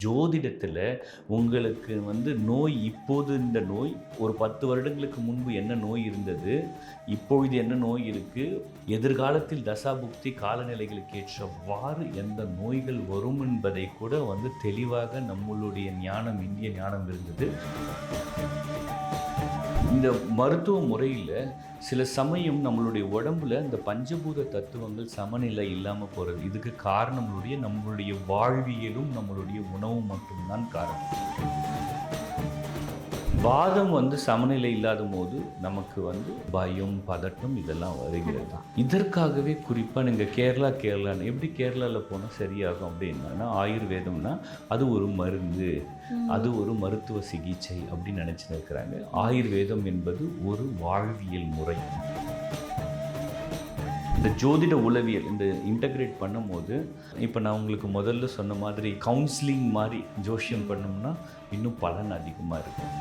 ஜோதிடத்தில் உங்களுக்கு நோய் இப்போது இந்த நோய் ஒரு 10 வருடங்களுக்கு முன்பு என்ன நோய் இருந்தது, இப்பொழுது என்ன நோய் இருக்குது, எதிர்காலத்தில் தசாபுக்தி காலநிலைகளுக்கு ஏற்றவாறு எந்த நோய்கள் வரும் என்பதை கூட தெளிவாக நம்மளுடைய ஞானம், இந்திய ஞானம் இருந்தது. இந்த மருத்துவ முறையில் சில சமயம் நம்மளுடைய உடம்புல இந்த பஞ்சபூத தத்துவங்கள் சமநிலை இல்லாமல் போகிறது. இதுக்கு காரணம் நம்மளுடைய வாழ்வியலும் நம்மளுடைய உணவும் மட்டும்தான் காரணம். வாதம் சமநிலை இல்லாத போது நமக்கு பயம், பதட்டம் இதெல்லாம் வருகிறது. இதற்காகவே குறிப்பாக நீங்கள் கேரளான்னு எப்படி கேரளாவில் போனால் சரியாகும் அப்படின்னா, ஆயுர்வேதம்னா அது ஒரு மருந்து, அது ஒரு மருத்துவ சிகிச்சை அப்படின்னு நினச்சிட்டு இருக்கிறாங்க. ஆயுர்வேதம் என்பது ஒரு வாழ்வியல் முறை. இந்த ஜோதிட உளவியல் இந்த இன்டகிரேட் பண்ணும்போது, இப்போ நான் உங்களுக்கு முதல்ல சொன்ன மாதிரி கவுன்சிலிங் மாதிரி ஜோஷியம் பண்ணோம்னா இன்னும் பலன் அதிகமாக இருக்கும்.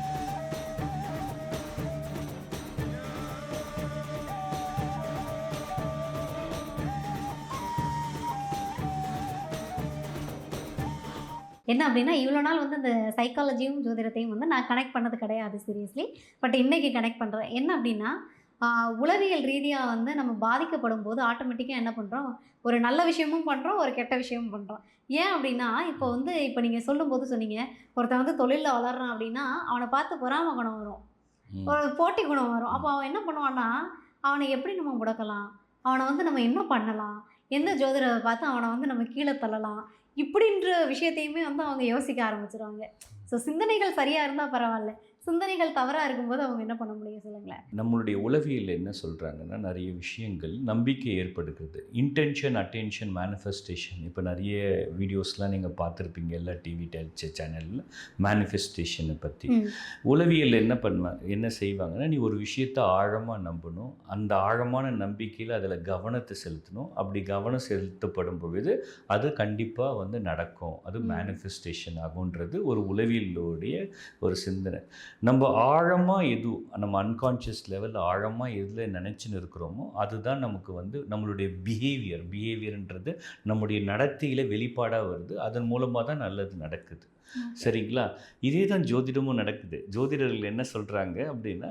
என்ன அப்படின்னா, இவ்வளோ நாள் இந்த சைக்காலஜியும் ஜோதிடத்தையும் நான் கனெக்ட் பண்ணது கிடையாது சீரியஸ்லி. பட் இன்றைக்கி கனெக்ட் பண்ணுறேன். என்ன அப்படின்னா, உளவியல் ரீதியாக நம்ம பாதிக்கப்படும் போது ஆட்டோமேட்டிக்காக என்ன பண்ணுறோம், ஒரு நல்ல விஷயமும் பண்ணுறோம், ஒரு கெட்ட விஷயமும் பண்ணுறோம். ஏன் அப்படின்னா, இப்போ நீங்கள் சொல்லும்போது சொன்னீங்க, ஒருத்தன் தொழிலில் வளர்றான் அப்படின்னா அவனை பார்த்து பொறாமை குணம் வரும், ஒரு போட்டி குணம் வரும். அப்போ அவன் என்ன பண்ணுவான்னா, அவனை எப்படி நம்ம முடக்கலாம், அவனை நம்ம என்ன பண்ணலாம், எந்த ஜோதிடரை பார்த்து அவனை நம்ம கீழே தள்ளலாம், இப்படின்ற விஷயத்தையுமே அவங்க யோசிக்க ஆரம்பிச்சிருவாங்க. ஸோ சிந்தனைகள் சரியாக இருந்தால் பரவாயில்ல, சிந்தனைகள் தவறாக இருக்கும்போது அவங்க என்ன பண்ண முடியும் சொல்லுங்களேன். நம்மளுடைய உளவியல் என்ன சொல்கிறாங்கன்னா, நிறைய விஷயங்கள் நம்பிக்கை ஏற்படுகிறது. Intention, attention, manifestation. இப்போ நிறைய வீடியோஸ்லாம் நீங்கள் பார்த்துருப்பீங்க எல்லா டிவி சேனலில் மேனிஃபெஸ்டேஷனை பற்றி. உளவியல் என்ன செய்வாங்கன்னா, நீ ஒரு விஷயத்தை ஆழமாக நம்பணும், அந்த ஆழமான நம்பிக்கையில் அதில் கவனத்தை செலுத்தணும். அப்படி கவனம் செலுத்தப்படும் பொழுது அது கண்டிப்பாக நடக்கும், அது மேனிஃபெஸ்டேஷன் ஆகுன்றது ஒரு உளவியலுடைய ஒரு சிந்தனை. நம்ம ஆழமாக நம்ம அன்கான்ஷியஸ் லெவலில் ஆழமாக எதில் நினச்சின்னு இருக்கிறோமோ அதுதான் நமக்கு நம்மளுடைய பிஹேவியர்ன்றது நம்முடைய நடத்தையில் வெளிப்பாடாக வருது. அதன் மூலமாக தான் நல்லது நடக்குது. சரிங்களா? இதே தான் ஜோதிடமும் நடக்குது. ஜோதிடர்கள் என்ன சொல்கிறாங்க அப்படின்னா,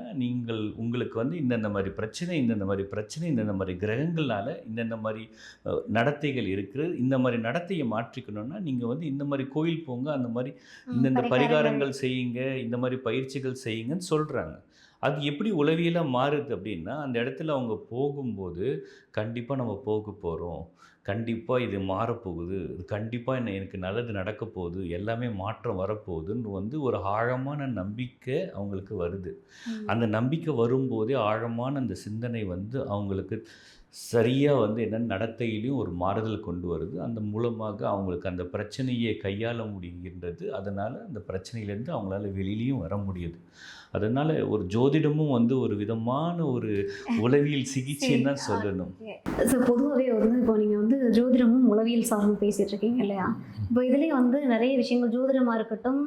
உங்களுக்கு இந்தந்த மாதிரி பிரச்சனை, இந்தந்த மாதிரி கிரகங்களால் இந்தந்த மாதிரி நடத்தைகள் இருக்குது. இந்த மாதிரி நடத்தையை மாற்றிக்கணும்னா நீங்கள் இந்த மாதிரி கோயில் போங்க, அந்த மாதிரி இந்தந்த பரிகாரங்கள் செய்யுங்க, இந்த மாதிரி பயிற்சிகள் செய்யுங்கன்னு சொல்கிறாங்க. அது எப்படி உளவியலாக மாறுது அப்படின்னா, அந்த இடத்துல அவங்க போகும்போது கண்டிப்பாக நம்ம போக போகிறோம், கண்டிப்பாக இது மாறப்போகுது, இது கண்டிப்பாக எனக்கு நல்லது நடக்க போகுது, எல்லாமே மாற்றம் வரப்போகுதுன்னு ஒரு ஆழமான நம்பிக்கை அவங்களுக்கு வருது. அந்த நம்பிக்கை வரும்போதே ஆழமான அந்த சிந்தனை அவங்களுக்கு சரியாக என்னென்ன நடத்தையிலையும் ஒரு மாறுதல் கொண்டு வருது. அந்த மூலமாக அவங்களுக்கு அந்த பிரச்சனையை கையாள முடிகின்றது. அதனால் அந்த பிரச்சனையிலேருந்து அவங்களால வெளியிலையும் வர முடியுது. அதனால் ஒரு ஜோதிடமும் ஒரு விதமான ஒரு உளவியல் சிகிச்சைன்னு தான் சொல்லணும். ஸோ பொதுவாகவே இப்போ நீங்கள் ஜோதிடமும் உளவியல் சார்ந்து பேசிகிட்டு இருக்கீங்க இல்லையா? இப்போ இதுலேயே நிறைய விஷயங்கள் ஜோதிடமாக இருக்கட்டும்,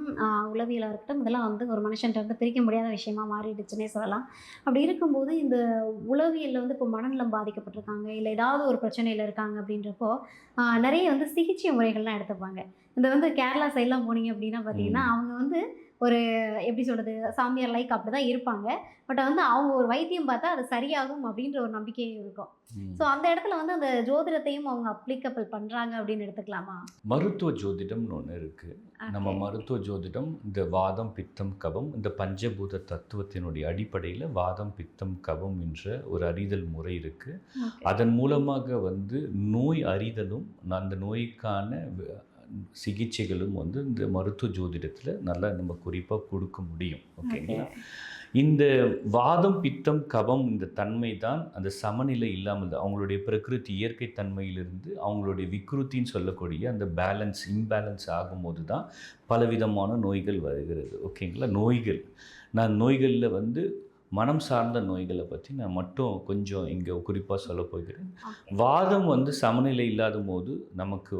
உளவியலாக இருக்கட்டும், இதெல்லாம் ஒரு மனுஷன்ட்டு பிரிக்க முடியாத விஷயமா மாறிடுச்சுன்னே சொல்லலாம். அப்படி இருக்கும்போது இந்த உளவியலில் இப்போ மனநலம் பாதிக்கப்பட்டிருக்காங்க, இல்லை ஏதாவது ஒரு பிரச்சனையில் இருக்காங்க அப்படின்றப்போ நிறைய சிகிச்சை முறைகள்லாம் எடுத்துப்பாங்க. இந்த கேரளா சைட்லாம் போனீங்க அப்படின்னா பார்த்தீங்கன்னா, அவங்க ஒரு எப்படி சொல்கிறது, சாமியார் லைக் அப்படி தான் இருப்பாங்க. பட் அவங்க ஒரு வைத்தியம் பார்த்தா அது சரியாகும் அப்படின்ற ஒரு நம்பிக்கையும் இருக்கும். ஸோ அந்த இடத்துல அந்த ஜோதிடத்தையும் அவங்க அப்ளிகபிள் பண்ணுறாங்க அப்படின்னு எடுத்துக்கலாமா? மருத்துவ ஜோதிடம்னு ஒன்று இருக்குது. நம்ம மருத்துவ ஜோதிடம் இந்த வாதம், பித்தம், கபம், இந்த பஞ்சபூத தத்துவத்தினுடைய அடிப்படையில் வாதம், பித்தம், கபம் என்ற ஒரு அறிதல் முறை இருக்குது. அதன் மூலமாக நோய் அறிதலும் அந்த நோய்க்கான சிகிச்சைகளும் இந்த மருத்துவ ஜோதிடத்தில் நல்லா நம்ம குறிப்பாக கொடுக்க முடியும். ஓகேங்களா? இந்த வாதம், பித்தம், கபம் இந்த தன்மை தான் அந்த சமநிலை இல்லாமல் அவங்களுடைய பிரகிருதி இயற்கை தன்மையிலிருந்து அவங்களுடைய விக்ருத்தின்னு சொல்லக்கூடிய அந்த இம்பேலன்ஸ் ஆகும்போது தான் பலவிதமான நோய்கள் வருகிறது. ஓகேங்களா? நோய்களில் மனம் சார்ந்த நோய்களை பற்றி நான் மட்டும் கொஞ்சம் இங்கே குறிப்பாக சொல்ல போகிறேன். ஓகே. வாதம் சமநிலை இல்லாத போது நமக்கு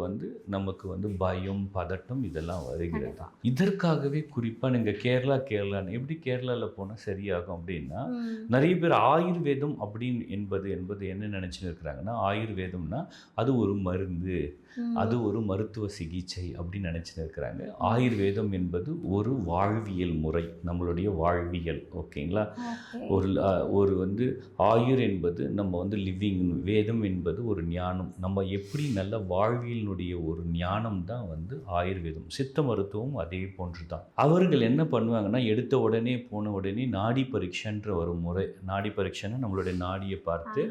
பயம், பதட்டம் இதெல்லாம் வருகிறது. கண்டிப்பா. இதற்காகவே குறிப்பாக நீங்கள் கேரளான்னு எப்படி கேரளாவில் போனால் சரியாகும் அப்படின்னா, ம். நிறைய பேர் ஆயுர்வேதம் அப்படின்னு என்பது என்ன நினச்சின்னு இருக்கிறாங்கன்னா, ஆயுர்வேதம்னா அது ஒரு மருந்து, ம். அது ஒரு மருத்துவ சிகிச்சை அப்படின்னு நினச்சின்னு இருக்கிறாங்க. ஆயுர்வேதம் என்பது ஒரு வாழ்வியல் முறை, நம்மளுடைய வாழ்வியல். ஓகேங்களா? ஓகே. ஒரு ஆயுர் என்பது நம்ம லிவிங், வேதம் என்பது ஒரு ஞானம். நம்ம எப்படி நல்ல வாழ்வியலினுடைய ஒரு ஞானம் தான் ஆயுர்வேதம். சித்த மருத்துவம் அதே போன்று தான். அவர்கள் என்ன பண்ணுவாங்கன்னா, எடுத்த உடனே போன உடனே நாடி பரீட்சைன்ற ஒரு முறை. நாடி பரீட்சைன்னா நம்மளுடைய நாடியை பார்த்து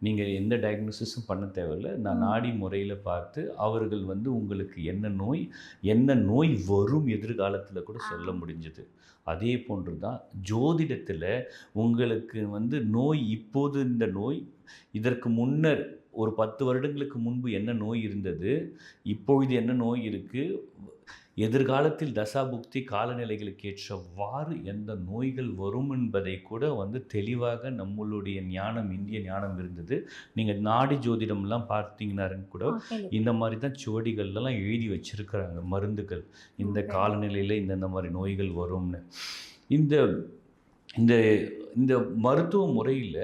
நீங்கள் எந்த டயக்னோசிஸும் பண்ண தேவையில்லை. நான் நாடி முறையில் பார்த்து அவர்கள் உங்களுக்கு என்ன நோய் வரும் எதிர்காலத்தில் கூட சொல்ல முடிஞ்சது. அதே போன்று தான் ஜோதிடத்தில் உங்களுக்கு நோய், இப்போது இந்த நோய், இதற்கு முன்னர் ஒரு 10 வருடங்களுக்கு முன்பு என்ன நோய் இருந்தது, இப்பொழுது என்ன நோய் இருக்குது, எதிர்காலத்தில் தசாபுக்தி காலநிலைகளுக்கு ஏற்றவாறு எந்த நோய்கள் வரும் என்பதை கூட தெளிவாக நம்மளுடைய ஞானம், இந்திய ஞானம் இருந்தது. நீங்கள் நாடி ஜோதிடம்லாம் பார்த்தீங்கன்னாருன்னு கூட ஓகே. இந்த மாதிரி தான் சுவடிகள்லாம் எழுதி வச்சிருக்கிறாங்க. மருந்துகள் இந்த ஓகே. காலநிலையில் இந்த மாதிரி நோய்கள் வரும்னு. இந்த இந்த இந்த மருத்துவ முறையில்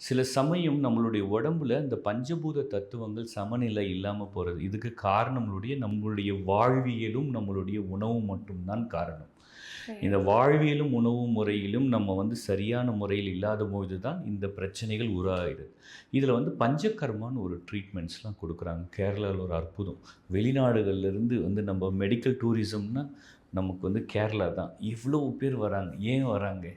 சில சமயம் நம்மளுடைய உடம்புல இந்த பஞ்சபூத தத்துவங்கள் சமநிலை இல்லாமல் போகிறது. இதுக்கு காரணம் நம்மளுடைய வாழ்வியலும் நம்மளுடைய உணவும் மட்டும்தான் காரணம். இந்த வாழ்வியலும் உணவு முறையிலும் நம்ம சரியான முறையில் இல்லாத போது தான் இந்த பிரச்சனைகள் உருவாகிடுது. இதில் பஞ்சகர்மான்னு ஒரு ட்ரீட்மெண்ட்ஸ்லாம் கொடுக்குறாங்க. கேரளாவில் ஒரு அற்புதம். வெளிநாடுகள்லேருந்து நம்ம மெடிக்கல் டூரிசம்னா நமக்கு கேரளா தான். இவ்வளோ பேர் வராங்க. ஏன் வராங்க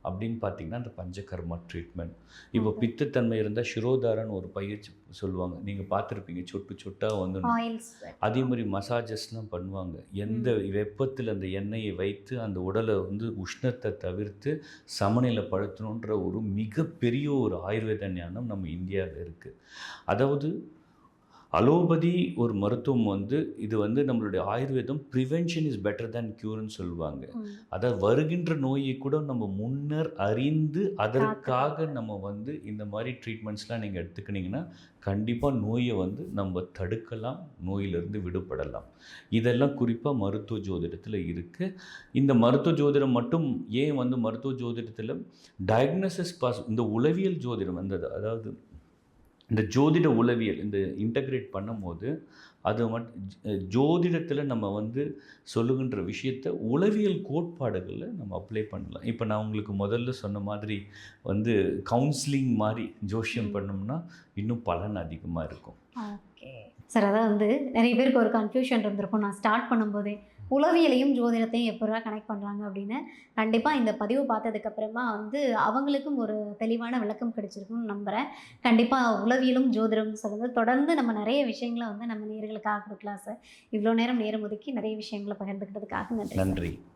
அப்படின்னு பார்த்தீங்கன்னா, அந்த பஞ்சகர்மா ட்ரீட்மெண்ட். இப்போ பித்தத்தன்மை இருந்தால் சிரோதாரன்னு ஒரு பயிற்சி சொல்லுவாங்க, நீங்கள் பார்த்துருப்பீங்க. சொட்டு சொட்டாக ஆயில்ஸ். அதே மாதிரி மசாஜஸ்லாம் பண்ணுவாங்க. எந்த வெப்பத்தில் அந்த எண்ணெயை வைத்து அந்த உடலை உஷ்ணத்தை தவிர்த்து சமநிலைப்படுத்தணுன்ற ஒரு மிகப்பெரிய ஒரு ஆயுர்வேத ஞானம் நம்ம இந்தியாவில் இருக்குது. அதாவது அலோபதி ஒரு மருத்துவம் இது நம்மளுடைய ஆயுர்வேதம் ப்ரிவென்ஷன் இஸ் பெட்டர் தேன் க்யூர்னு சொல்லுவாங்க. அதாவது வருகின்ற நோயை கூட நம்ம முன்னர் அறிந்து அதற்காக நம்ம இந்த மாதிரி ட்ரீட்மெண்ட்ஸ்லாம் நீங்கள் எடுத்துக்கிட்டிங்கன்னா கண்டிப்பாக நோயை நம்ம தடுக்கலாம், நோயிலிருந்து விடுபடலாம். இதெல்லாம் குறிப்பாக மருத்துவ ஜோதிடத்தில் இருக்குது. இந்த மருத்துவ ஜோதிடம் மட்டும் ஏன் மருத்துவ ஜோதிடத்தில் டயக்னோசிஸ் இந்த உளவியல் ஜோதிடம் அதாவது இந்த ஜோதிட உளவியல் இந்த இன்டகிரேட் பண்ணும்போது அது ஜோதிடத்தில் நம்ம சொல்லுகின்ற விஷயத்தை உளவியல் கோட்பாடுகளில் நம்ம அப்ளை பண்ணலாம். இப்போ நான் உங்களுக்கு முதல்ல சொன்ன மாதிரி கவுன்சிலிங் மாதிரி ஜோஷியம் பண்ணோம்னா இன்னும் பலன் அதிகமாக இருக்கும். ஓகே சார், அதான் நிறைய பேருக்கு ஒரு கன்ஃபியூஷன் இருந்திருக்கும். நான் ஸ்டார்ட் பண்ணும்போதே உளவியலையும் ஜோதிடத்தையும் எப்படா கனெக்ட் பண்ணுறாங்க அப்படின்னு. கண்டிப்பாக இந்த பதிவு பார்த்ததுக்கப்புறமா அவங்களுக்கும் ஒரு தெளிவான விளக்கம் கிடைச்சிருக்குன்னு நம்புகிறேன். கண்டிப்பாக உளவியலும் ஜோதிடமும் சார்ந்து தொடர்ந்து நம்ம நிறைய விஷயங்களை நம்ம நேயர்களுக்காக கொடுக்கலாம் சார். இவ்வளோ நேரம் நேரம் ஒதுக்கி நிறைய விஷயங்களை பகிர்ந்துக்கிட்டதுக்காக நன்றி. நன்றி.